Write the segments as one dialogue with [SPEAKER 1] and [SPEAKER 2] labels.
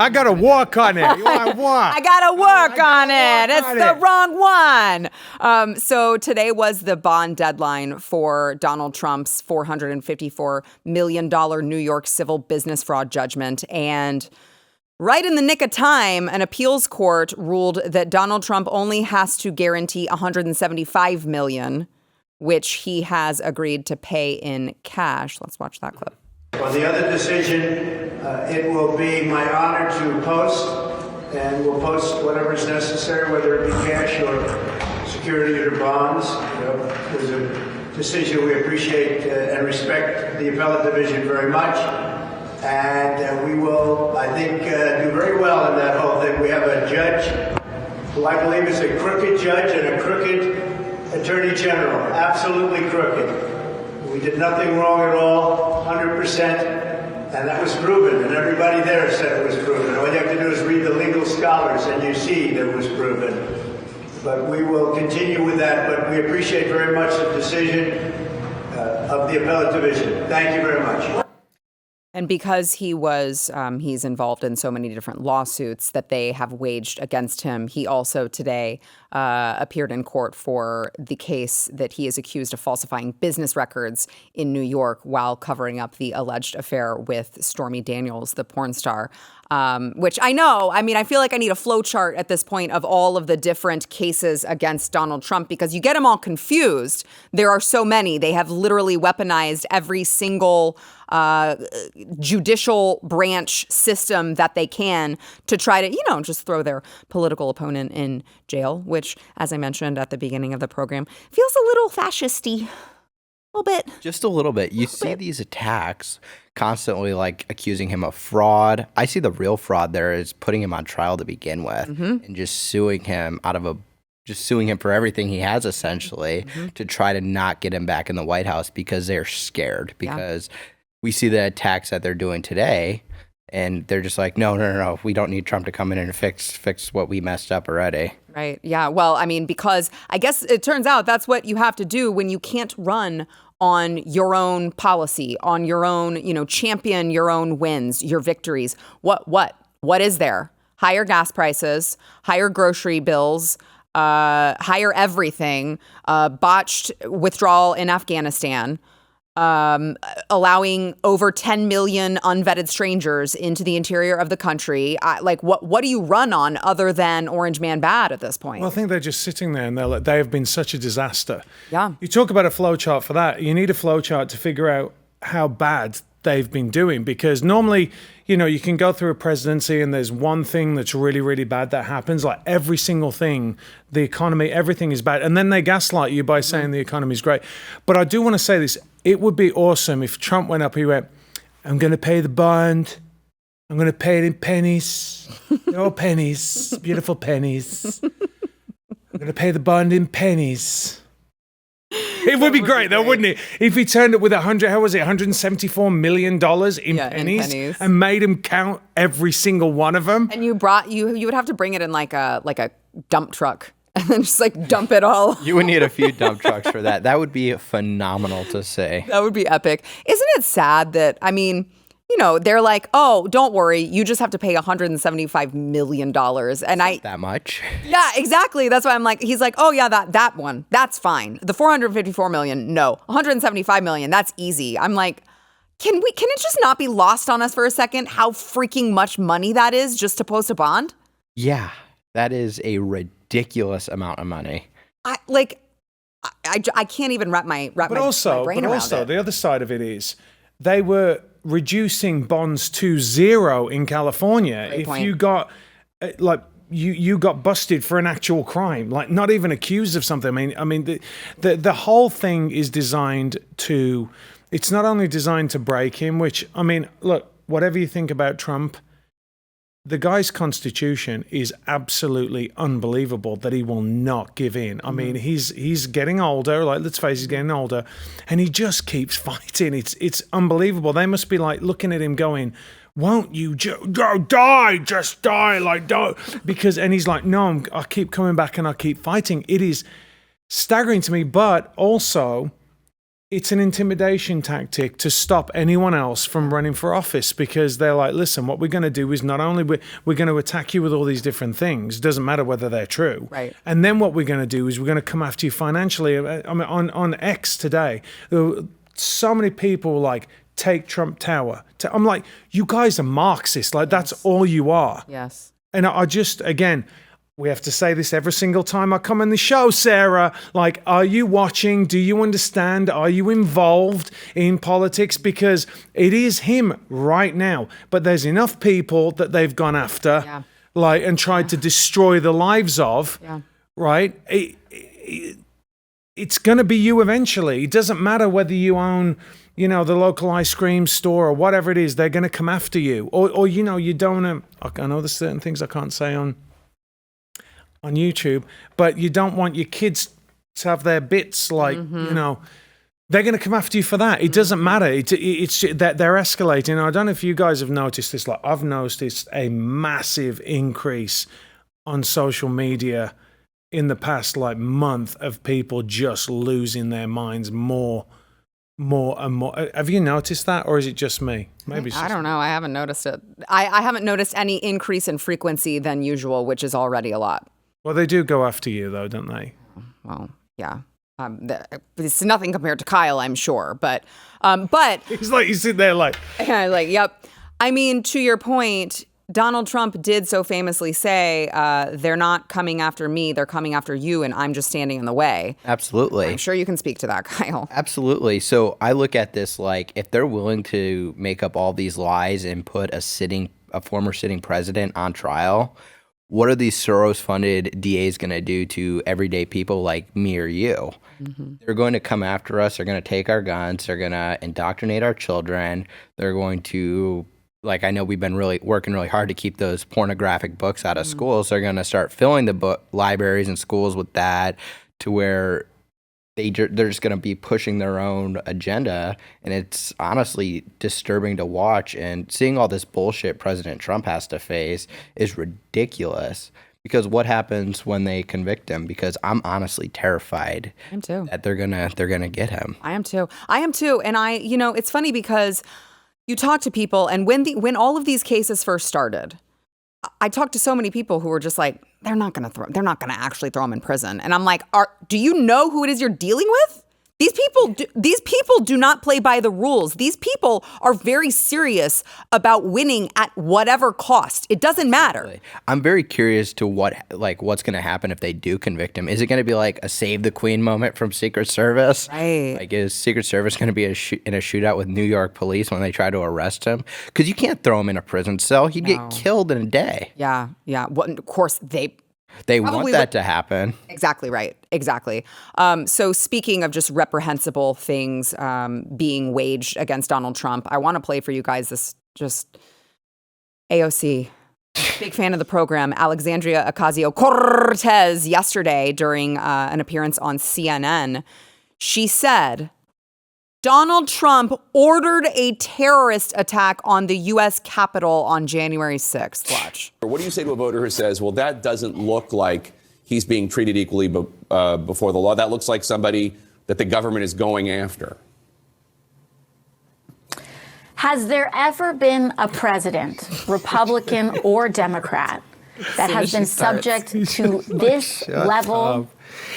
[SPEAKER 1] I got to work on it. You want what?
[SPEAKER 2] I gotta work on it. It's the wrong one. So today was the bond deadline for Donald Trump's $454 million New York civil business fraud judgment. And right in the nick of time, an appeals court ruled that Donald Trump only has to guarantee $175 million, which he has agreed to pay in cash. Let's watch that clip.
[SPEAKER 3] On the other decision, it will be my honor to post, and we'll post whatever is necessary, whether it be cash or security or bonds. It was a decision we appreciate and respect the appellate division very much. And we will, I think, do very well in that whole thing. We have a judge who I believe is a crooked judge and a crooked attorney general, absolutely crooked. We did nothing wrong at all, 100%, and that was proven, and everybody there said it was proven. All you have to do is read the legal scholars, and you see that it was proven. But we will continue with that, but we appreciate very much the decision of the appellate division. Thank you very much.
[SPEAKER 2] And because he's involved in so many different lawsuits that they have waged against him, he also today appeared in court for the case that he is accused of falsifying business records in New York while covering up the alleged affair with Stormy Daniels, the porn star. Which I feel like I need a flow chart at this point of all of the different cases against Donald Trump because you get them all confused. There are so many. They have literally weaponized every single judicial branch system that they can to try to, just throw their political opponent in jail, which, as I mentioned at the beginning of the program, feels a little fascisty. A little bit.
[SPEAKER 4] Just a little bit. You see these attacks constantly like accusing him of fraud. I see the real fraud there is putting him on trial to begin with and just suing him for everything he has essentially to try to not get him back in the White House because they're scared because we see the attacks that they're doing today and they're just like, no. We don't need Trump to come in and fix what we messed up already.
[SPEAKER 2] Right. Yeah. Well, because I guess it turns out that's what you have to do when you can't run on your own policy, on your own, champion your own wins, your victories. What is there? Higher gas prices, higher grocery bills, higher everything, botched withdrawal in Afghanistan, allowing over 10 million unvetted strangers into the interior of the country. What do you run on other than Orange Man Bad at this point?
[SPEAKER 1] Well, I think they're just sitting there and they have been such a disaster.
[SPEAKER 2] Yeah.
[SPEAKER 1] You talk about a flowchart for that. You need a flowchart to figure out how bad they've been doing because normally, you can go through a presidency and there's one thing that's really, really bad that happens. Like every single thing, the economy, everything is bad. And then they gaslight you by saying the economy is great. But I do want to say this. It would be awesome if Trump went up, he went, I'm going to pay the bond. I'm going to pay it in pennies. They're all pennies, beautiful pennies. I'm going to pay the bond in pennies. It would be great, though, wouldn't it? If he turned up with $174 million in pennies and made him count every single one of them.
[SPEAKER 2] And you would have to bring it in like a dump truck and then just dump it all.
[SPEAKER 4] You would need a few dump trucks for that. That would be phenomenal to say.
[SPEAKER 2] That would be epic. Isn't it sad that, they're like, oh, don't worry, you just have to pay $175 million. And
[SPEAKER 4] that much?
[SPEAKER 2] Yeah, exactly. That's why I'm like, he's like, oh yeah, that one, that's fine. The $454 million, no. $175 million, that's easy. I'm like, can it just not be lost on us for a second how freaking much money that is just to post a bond?
[SPEAKER 4] Yeah, that is a ridiculous amount of money.
[SPEAKER 2] I can't even wrap my brain around it.
[SPEAKER 1] But also, the other side of it is they were reducing bonds to zero in California.
[SPEAKER 2] Great point.
[SPEAKER 1] You got you got busted for an actual crime, not even accused of something. I mean, the whole thing is designed to. It's not only designed to break him, which look, whatever you think about Trump, the guy's constitution is absolutely unbelievable that he will not give in. I mean, he's getting older. Let's face it, he's getting older, and he just keeps fighting. It's unbelievable. They must be looking at him going, "Won't you die? Just die, don't." And he's like, "No, I keep coming back and I keep fighting." It is staggering to me, but also it's an intimidation tactic to stop anyone else from running for office, because they're like, listen, what we're going to do is not only we're going to attack you with all these different things, doesn't matter whether they're true.
[SPEAKER 2] Right.
[SPEAKER 1] And then what we're going to do is we're going to come after you financially. I mean, on X today, there were so many people like, take Trump Tower. I'm like, you guys are Marxists. Like, that's all you are.
[SPEAKER 2] Yes.
[SPEAKER 1] And I just, again, we have to say this every single time I come on the show, Sarah. Like, are you watching? Do you understand? Are you involved in politics? Because it is him right now. But there's enough people that they've gone after, like, and tried to destroy the lives of, right? It's going to be you eventually. It doesn't matter whether you own, you know, the local ice cream store or whatever it is. They're going to come after you. Or you know, you don't, I know there's certain things I can't say on YouTube, but you don't want your kids to have their bits, like, you know, they're going to come after you for that. It doesn't matter. It's that they're escalating. I don't know if you guys have noticed this. Like, I've noticed a massive increase on social media in the past like month of people just losing their minds more and more. Have you noticed that, or is it just me? Maybe it's just
[SPEAKER 2] I don't know. I haven't noticed it. I haven't noticed any increase in frequency than usual, which is already a lot.
[SPEAKER 1] Well, they do go after you, though, don't they?
[SPEAKER 2] Well, yeah. It's nothing compared to Kyle, I'm sure. But
[SPEAKER 1] It's like you sit there like,
[SPEAKER 2] yep. I mean, to your point, Donald Trump did so famously say, they're not coming after me, they're coming after you, and I'm just standing in the way.
[SPEAKER 4] Absolutely.
[SPEAKER 2] I'm sure you can speak to that, Kyle.
[SPEAKER 4] Absolutely. So I look at this like, if they're willing to make up all these lies and put a former sitting president on trial, what are these Soros-funded DAs going to do to everyday people like me or you? They're going to come after us. They're going to take our guns. They're going to indoctrinate our children. They're going to, like, I know we've been working really hard to keep those pornographic books out of schools. They're going to start filling the book libraries and schools with that, to where they're just going to be pushing their own agenda, and it's honestly disturbing to watch. And seeing all this bullshit President Trump has to face is ridiculous, because what happens when they convict him? Because I'm honestly terrified that they're gonna get him.
[SPEAKER 2] I am too. And it's funny because you talk to people, and when all of these cases first started, I talked to so many people who were just like, they're not going to actually throw him in prison. And I'm like, do you know who it is you're dealing with? These people do not play by the rules. These people are very serious about winning at whatever cost. It doesn't matter.
[SPEAKER 4] I'm very curious to what's going to happen if they do convict him. Is it going to be like a Save the Queen moment from Secret Service?
[SPEAKER 2] Right.
[SPEAKER 4] Like, is Secret Service going to be in a shootout with New York police when they try to arrest him? Because you can't throw him in a prison cell. He'd get killed in a day.
[SPEAKER 2] Yeah. Well, of course,
[SPEAKER 4] They want that to happen.
[SPEAKER 2] Exactly right. Exactly. So speaking of just reprehensible things being waged against Donald Trump, I want to play for you guys this just AOC. Big fan of the program. Alexandria Ocasio-Cortez yesterday during an appearance on CNN, she said, Donald Trump ordered a terrorist attack on the U.S. Capitol on January 6th. Watch.
[SPEAKER 5] What do you say to a voter who says, well, that doesn't look like he's being treated equally before the law? That looks like somebody that the government is going after.
[SPEAKER 6] Has there ever been a president, Republican or Democrat, that has been subject to this level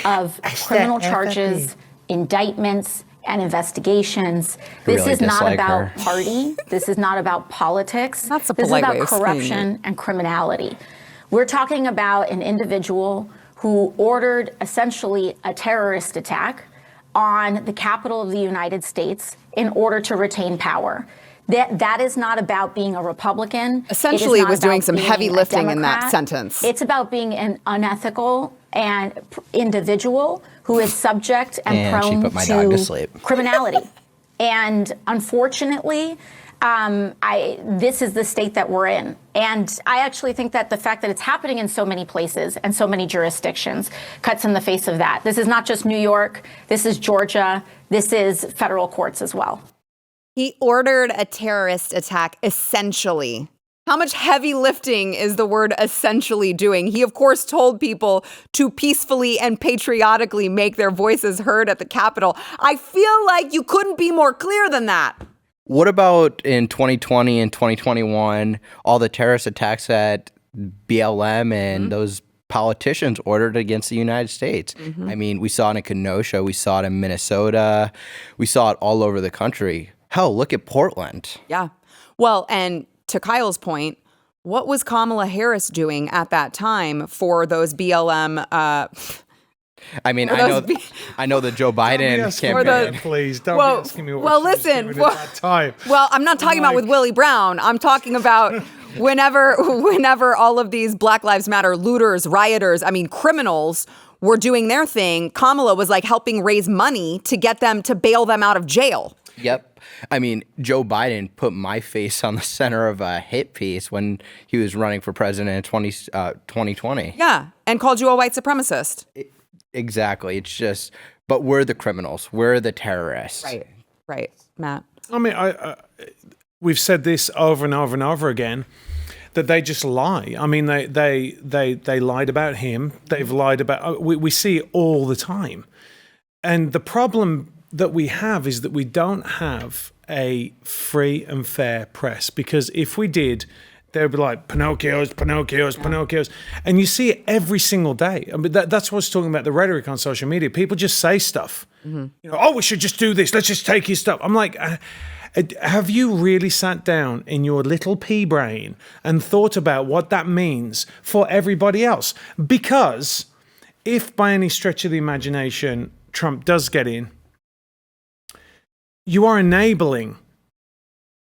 [SPEAKER 6] of criminal charges, indictments, and investigations? This is not about party. This is not about politics.
[SPEAKER 2] That's a
[SPEAKER 6] this is
[SPEAKER 2] polite way
[SPEAKER 6] about
[SPEAKER 2] of saying
[SPEAKER 6] corruption and criminality. We're talking about an individual who ordered essentially a terrorist attack on the Capitol of the United States in order to retain power. That is not about being a Republican.
[SPEAKER 2] Essentially, it was doing some heavy lifting in that sentence.
[SPEAKER 6] It's about being an unethical and individual who is subject and prone to criminality. And unfortunately, this is the state that we're in. And I actually think that the fact that it's happening in so many places and so many jurisdictions cuts in the face of that. This is not just New York. This is Georgia. This is federal courts as well.
[SPEAKER 2] He ordered a terrorist attack, essentially. How much heavy lifting is the word essentially doing? He, of course, told people to peacefully and patriotically make their voices heard at the Capitol. I feel like you couldn't be more clear than that.
[SPEAKER 4] What about in 2020 and 2021, all the terrorist attacks at BLM and those politicians ordered against the United States? I mean, we saw it in Kenosha, we saw it in Minnesota, we saw it all over the country. Hell, look at Portland.
[SPEAKER 2] Yeah. Well, and to Kyle's point, what was Kamala Harris doing at that time for those BLM?
[SPEAKER 4] I mean, I know the Joe Biden campaign.
[SPEAKER 1] Please don't be asking me what
[SPEAKER 2] well,
[SPEAKER 1] she was
[SPEAKER 2] listen.
[SPEAKER 1] doing at that time.
[SPEAKER 2] Well, I'm not talking about with Willie Brown. I'm talking about whenever all of these Black Lives Matter looters, rioters, I mean, criminals were doing their thing. Kamala was like helping raise money to get them to bail them out of jail.
[SPEAKER 4] Yep. I mean, Joe Biden put my face on the center of a hit piece when he was running for president in 2020.
[SPEAKER 2] Yeah, and called you a white supremacist.
[SPEAKER 4] Exactly. It's just, but we're the criminals. We're the terrorists.
[SPEAKER 2] Right, Matt.
[SPEAKER 1] I mean, we've said this over and over and over again, that they just lie. I mean, they lied about him. They've lied about, we see it all the time. And the problem that we have is that we don't have a free and fair press, because if we did, they'd be like Pinocchios. And you see it every single day. I mean, that's what's talking about the rhetoric on social media. People just say stuff. You know, oh, we should just do this. Let's just take his stuff. I'm like, have you really sat down in your little pea brain and thought about what that means for everybody else? Because if by any stretch of the imagination Trump does get in, you are enabling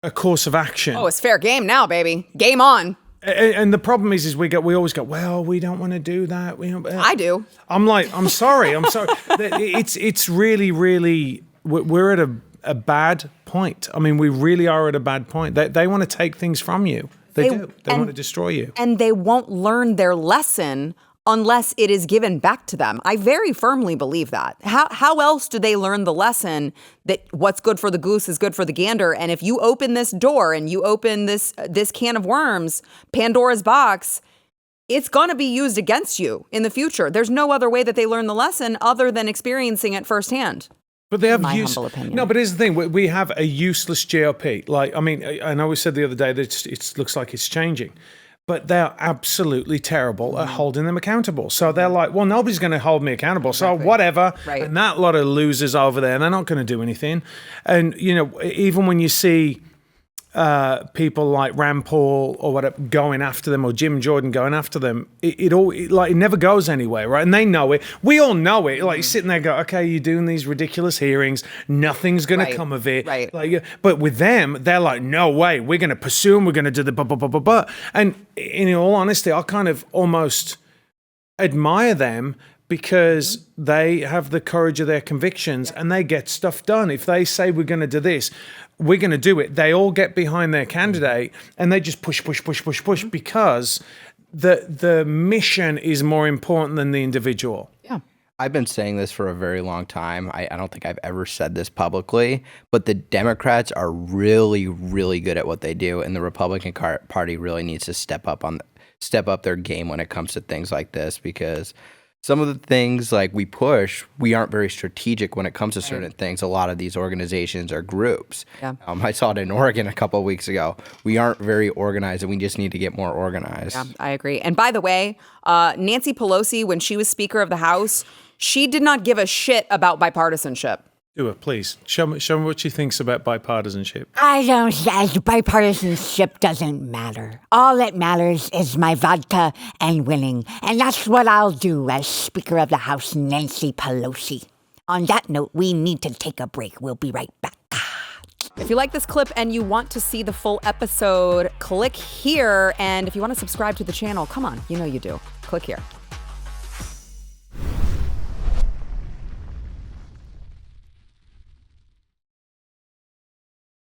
[SPEAKER 1] a course of action.
[SPEAKER 2] Oh, it's fair game now, baby. Game on.
[SPEAKER 1] And the problem is we always go, well, we don't want to do that.
[SPEAKER 2] I do.
[SPEAKER 1] I'm like, I'm sorry. It's really, really, we're at a bad point. I mean, we really are at a bad point. They want to take things from you. They do. They want to destroy you.
[SPEAKER 2] And they won't learn their lesson unless it is given back to them. I very firmly believe that. How else do they learn the lesson that what's good for the goose is good for the gander? And if you open this door and you open this can of worms, Pandora's box, it's going to be used against you in the future. There's no other way that they learn the lesson other than experiencing it firsthand.
[SPEAKER 1] But they have
[SPEAKER 2] my humble opinion.
[SPEAKER 1] No, but here's the thing: we have a useless GOP. Like, I mean, I know we said the other day that it looks like it's changing. But they're absolutely terrible at holding them accountable. So they're like, well, nobody's going to hold me accountable. So whatever. Right. And that lot of losers over there, they're not going to do anything. And, you know, even when you see people like Rand Paul or whatever going after them, or Jim Jordan going after them, it never goes anywhere, right? And they know it. We all know it. Like, you're sitting there go, okay, you're doing these ridiculous hearings. Nothing's going to come of it.
[SPEAKER 2] Right.
[SPEAKER 1] Like, but with them, they're like, no way. We're going to pursue them. We're going to do the blah, blah, blah, blah, blah. And in all honesty, I kind of almost admire them, because they have the courage of their convictions and they get stuff done. If they say we're going to do this, we're going to do it. They all get behind their candidate and they just push because the mission is more important than the individual.
[SPEAKER 2] Yeah.
[SPEAKER 4] I've been saying this for a very long time. I don't think I've ever said this publicly, but the Democrats are really, really good at what they do, and the Republican Party really needs to step up their game when it comes to things like this, because some of the things like we push, we aren't very strategic when it comes to certain things. A lot of these organizations are groups.
[SPEAKER 2] Yeah.
[SPEAKER 4] I saw it in Oregon a couple of weeks ago. We aren't very organized, and we just need to get more organized.
[SPEAKER 2] Yeah, I agree. And by the way, Nancy Pelosi, when she was Speaker of the House, she did not give a shit about bipartisanship.
[SPEAKER 1] Do it, please. Show me what she thinks about bipartisanship.
[SPEAKER 7] Bipartisanship doesn't matter. All that matters is my vodka and winning. And that's what I'll do as Speaker of the House, Nancy Pelosi. On that note, we need to take a break. We'll be right back.
[SPEAKER 2] If you like this clip and you want to see the full episode, click here. And if you want to subscribe to the channel, come on, you know you do. Click here.